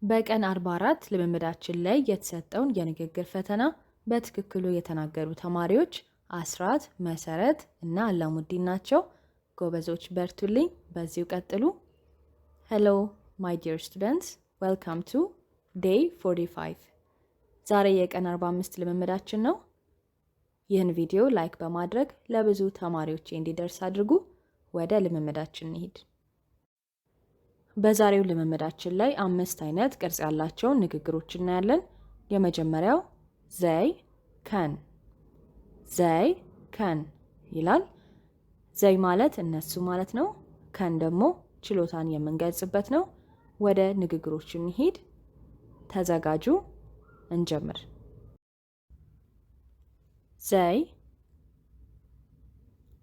በቀን 44 ልምምዳችን ላይ የተሰጠውን የንግግር ፈተና በትክክሉ የተናገሩ ተማሪዎች አስራት፣ መሰረት እና አላሙዲን ናቸው። ጎበዞች በርቱልኝ፣ በዚሁ ቀጥሉ። Hello my dear students, welcome to day 45. ዛሬ የቀን 45 ልምምዳችን ነው። ይህን ቪዲዮ ላይክ በማድረግ ለብዙ ተማሪዎች እንዲደርስ አድርጉ። ወደ ልምምዳችን እንሂድ። በዛሬው ልምምዳችን ላይ 5 አይነት ቅርጽ ያላቸውን ንግግሮች እናያለን። የመጀመሪያው ዘይ ከን ይላል። ዘይ ማለት እነሱ ማለት ነው። ከን ደግሞ ችሎታን የምንገልጽበት ነው። ወደ ንግግሮቹ እንሂድ። ተዘጋጁ፣ እንጀምር። ዘይ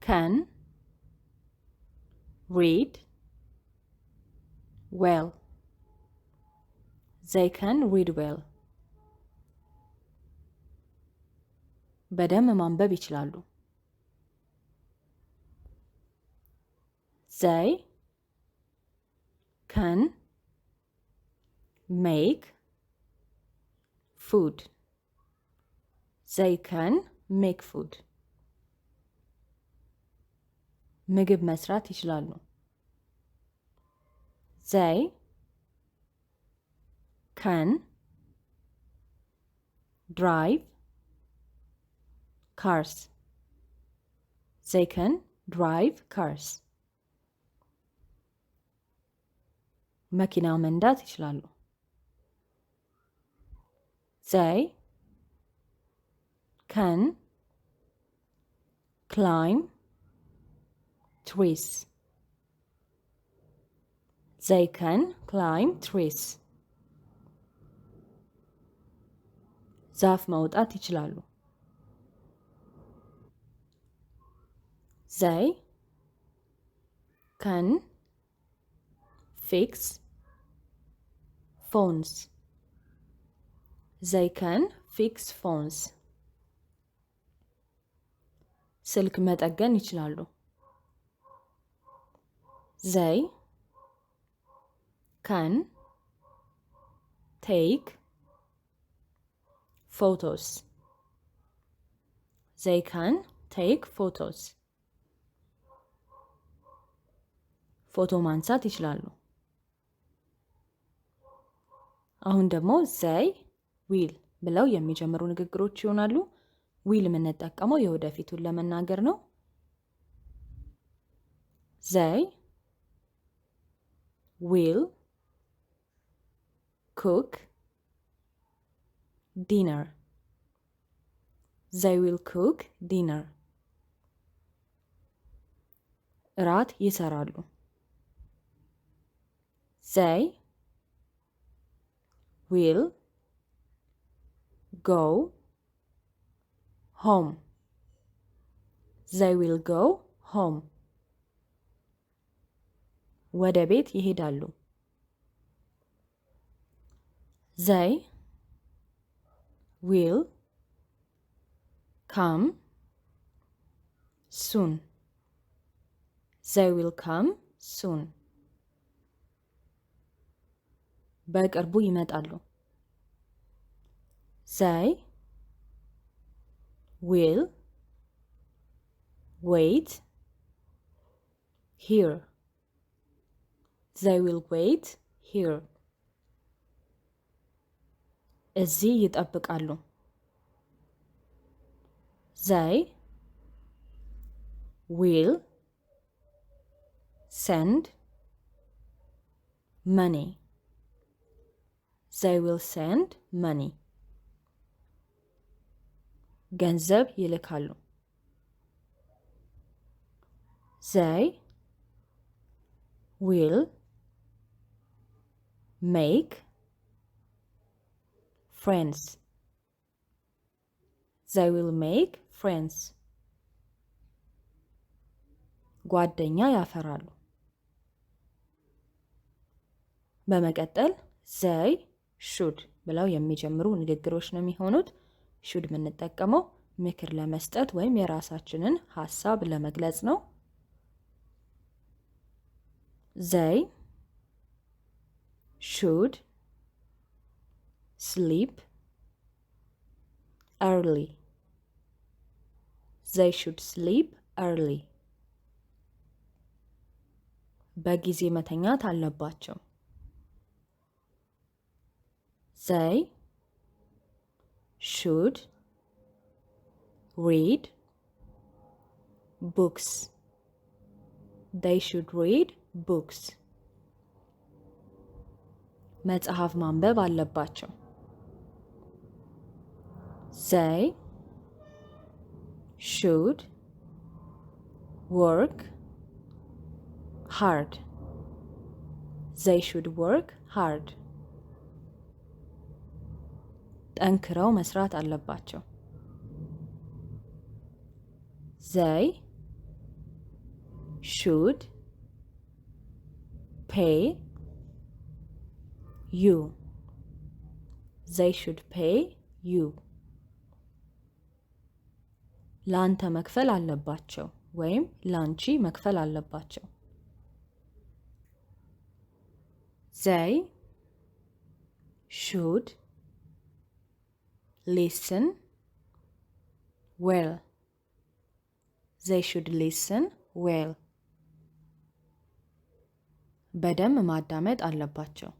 ከን read well. They can read well. በደንብ ማንበብ ይችላሉ። They can make food. They can make food. ምግብ መስራት ይችላሉ። They can drive cars. They can drive cars. መኪና መንዳት ይችላሉ። They can climb trees. They can climb trees. ዛፍ መውጣት ይችላሉ። They can fix phones. They can fix phones. ስልክ መጠገን ይችላሉ። They can take photos. They can take photos. ፎቶ ማንሳት ይችላሉ። አሁን ደግሞ they will ብለው የሚጀምሩ ንግግሮች ይሆናሉ። will የምንጠቀመው የወደፊቱን ለመናገር ነው። they will cook dinner. They will cook dinner. እራት ይሰራሉ። They will go home. They will go home. ወደ ቤት ይሄዳሉ። They will come soon. They will come soon. በቅርቡ ይመጣሉ። They will wait here. They will wait here. እዚህ ይጠብቃሉ። They will send money. They will send money. ገንዘብ ይልካሉ። They will make friends. They will make friends. ጓደኛ ያፈራሉ። በመቀጠል they should ብለው የሚጀምሩ ንግግሮች ነው የሚሆኑት። should የምንጠቀመው ምክር ለመስጠት ወይም የራሳችንን ሀሳብ ለመግለጽ ነው። they should sleep early. They should sleep early. በጊዜ መተኛት አለባቸው። They should read books. They should read books. መጽሐፍ ማንበብ አለባቸው። They should work hard. They should work hard. ጠንክረው መስራት አለባቸው። They should pay you. They should pay you. ላንተ መክፈል አለባቸው ወይም ላንቺ መክፈል አለባቸው። They should listen well. They should listen well. በደንብ ማዳመጥ አለባቸው።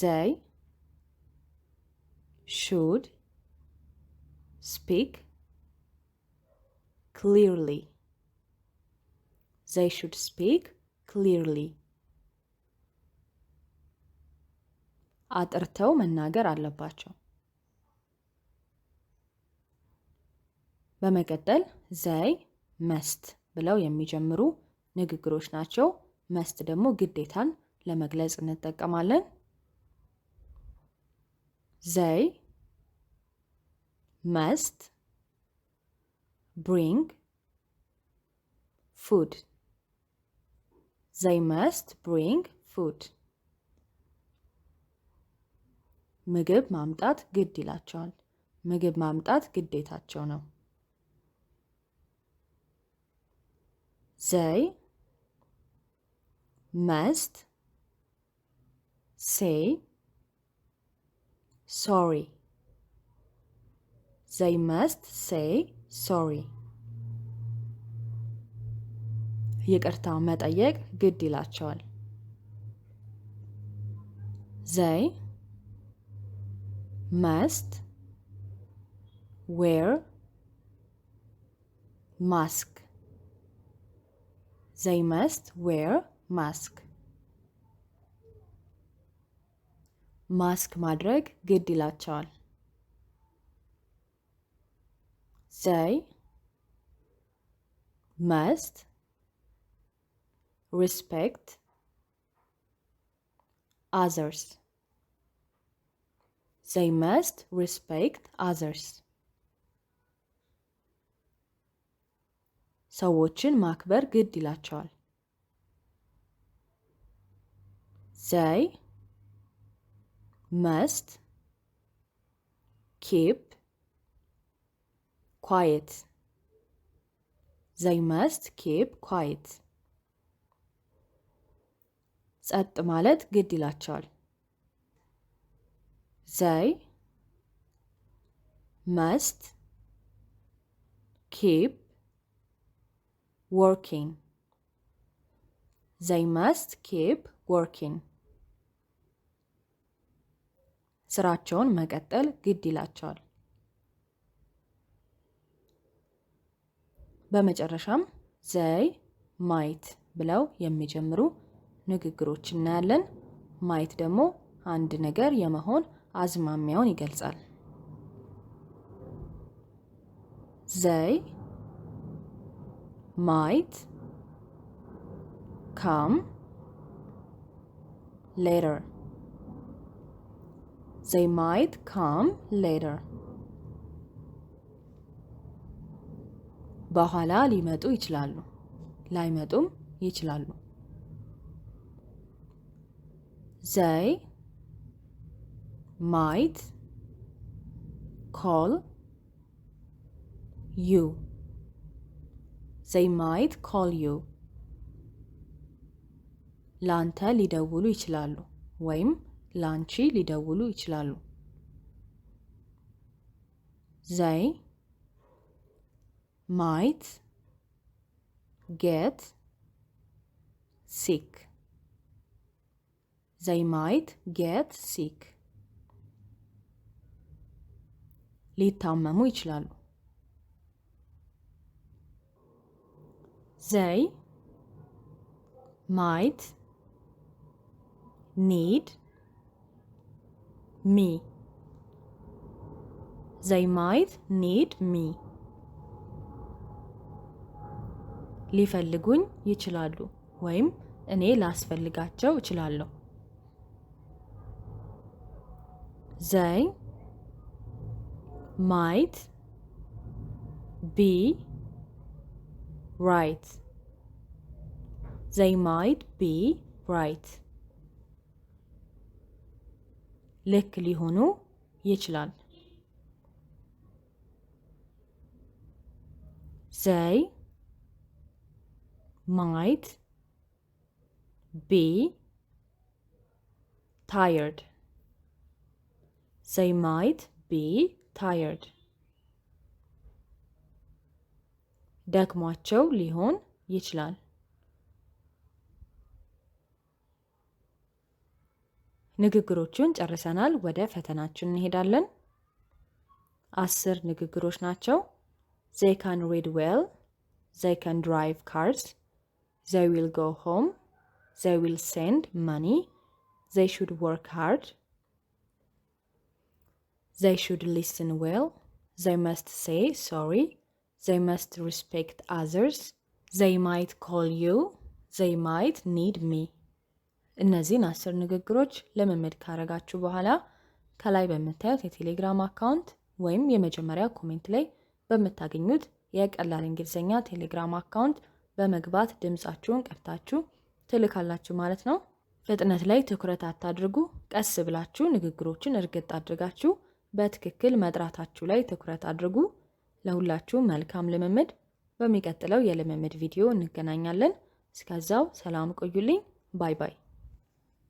They should speak clearly. They should speak clearly. አጥርተው መናገር አለባቸው። በመቀጠል they must ብለው የሚጀምሩ ንግግሮች ናቸው። must ደግሞ ግዴታን ለመግለጽ እንጠቀማለን። they must bring food. They must bring food. ምግብ ማምጣት ግድ ይላቸዋል። ምግብ ማምጣት ግዴታቸው ነው። They must say sorry. They must say sorry. ይቅርታ መጠየቅ ግድ ይላቸዋል። They must wear mask. They must wear mask. ማስክ ማድረግ ግድ ይላቸዋል። They must respect others. They must respect others. ሰዎችን ማክበር ግድ ይላቸዋል። They must keep quiet. They must keep quiet. ጸጥ ማለት ግድ ይላቸዋል። They must keep working. They must keep working. ስራቸውን መቀጠል ግድ ይላቸዋል። በመጨረሻም they might ብለው የሚጀምሩ ንግግሮች እናያለን። might ደግሞ አንድ ነገር የመሆን አዝማሚያውን ይገልጻል። They might come later. They might come later. በኋላ ሊመጡ ይችላሉ፣ ላይመጡም ይችላሉ። They might call you. They might call you. ላንተ ሊደውሉ ይችላሉ ወይም ላንቺ ሊደውሉ ይችላሉ። They might get sick. They might get sick. ሊታመሙ ይችላሉ። They might need me. They might need me. ሊፈልጉኝ ይችላሉ ወይም እኔ ላስፈልጋቸው እችላለሁ። They might be right. They might be right. ልክ ሊሆኑ ይችላል። They might be tired. They might be tired. ደክሟቸው ሊሆን ይችላል። ንግግሮቹን ጨርሰናል። ወደ ፈተናችን እንሄዳለን። 10 ንግግሮች ናቸው። They can read well. They can drive cars. They will go home. They will send money. They should work hard. They should listen well. They must say sorry. They must respect others. They might call you. They might need me. እነዚህን 10 ንግግሮች ልምምድ ካረጋችሁ በኋላ ከላይ በምታዩት የቴሌግራም አካውንት ወይም የመጀመሪያ ኮሜንት ላይ በምታገኙት የቀላል እንግሊዘኛ ቴሌግራም አካውንት በመግባት ድምጻችሁን ቀርታችሁ ትልካላችሁ ማለት ነው። ፍጥነት ላይ ትኩረት አታድርጉ። ቀስ ብላችሁ ንግግሮችን እርግጥ አድርጋችሁ በትክክል መጥራታችሁ ላይ ትኩረት አድርጉ። ለሁላችሁ መልካም ልምምድ። በሚቀጥለው የልምምድ ቪዲዮ እንገናኛለን። እስከዛው ሰላም ቆዩልኝ። ባይ ባይ።